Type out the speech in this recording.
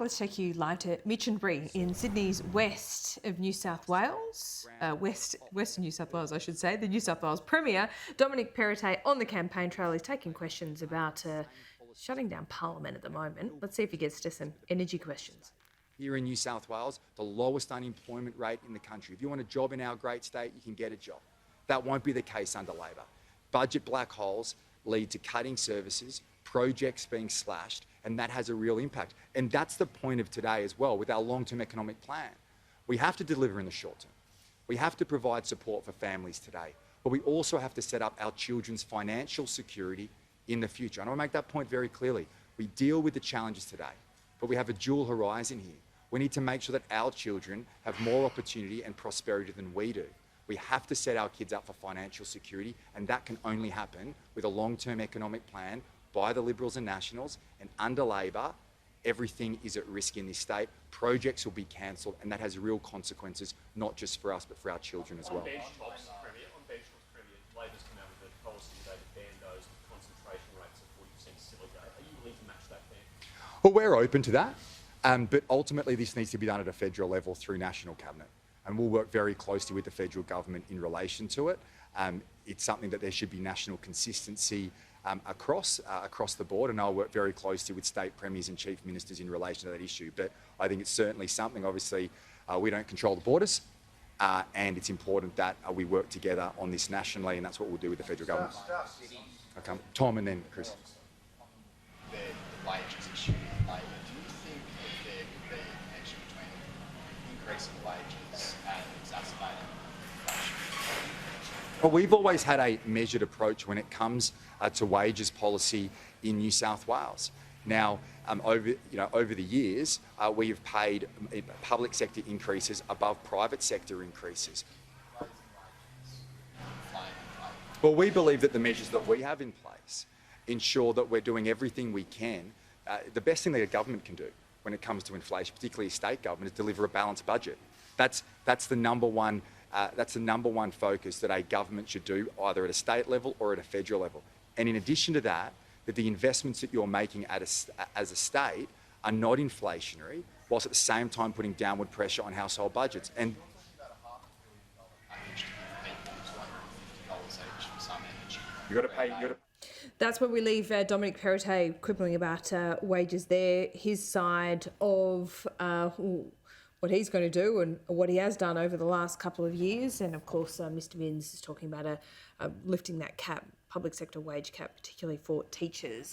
Let's take you live to Mitchinbury in Sydney's west of New South Wales. Western New South Wales, I should say. The New South Wales Premier Dominic Perrottet on the campaign trail is taking questions about shutting down Parliament at the moment. Let's see if he gets to some energy questions. Here in New South Wales, the lowest unemployment rate in the country. If you want a job in our great state, you can get a job. That won't be the case under Labor. Budget black holes lead to cutting services, projects being slashed, and that has a real impact. And that's the point of today as well with our long-term economic plan. We have to deliver in the short term. We have to provide support for families today, but we also have to set up our children's financial security in the future. And I want to make that point very clearly. We deal with the challenges today, but we have a dual horizon here. We need to make sure that our children have more opportunity and prosperity than we do. We have to set our kids up for financial security, and that can only happen with a long-term economic plan by the Liberals and Nationals, and under Labor, everything is at risk in this state. Projects will be cancelled, and that has real consequences, not just for us, but for our children as well. On bench tops, Premier, Labor's come out with a policy today to ban those concentration rates of 40% still a go. Are you willing to match that ban? Well, we're open to that, but ultimately this needs to be done at a federal level through National Cabinet, and we'll work very closely with the federal government in relation to it. It's something that there should be national consistency across the board, and I'll work very closely with state premiers and chief ministers in relation to that issue. But I think it's certainly something, obviously, we don't control the borders, and it's important that we work together on this nationally, and that's what we'll do with the federal government. Okay, Tom and then Chris. The wages issue in Labor, do you think that there could be a connection between increasing wages and exacerbating inflation? Well, we've always had a measured approach when it comes to wages policy in New South Wales. Now, over the years, we have paid public sector increases above private sector increases. Well, we believe that the measures that we have in place ensure that we're doing everything we can. The best thing that a government can do when it comes to inflation, particularly a state government, is deliver a balanced budget. That's the number one focus that a government should do, either at a state level or at a federal level. And in addition to that, that the investments that you're making as a state are not inflationary, whilst at the same time putting downward pressure on household budgets. And you got to pay. That's where we leave Dominic Perrottet quibbling about wages there. His side of what he's going to do and what he has done over the last couple of years. And of course, Mr Minns is talking about lifting that cap, public sector wage cap, particularly for teachers.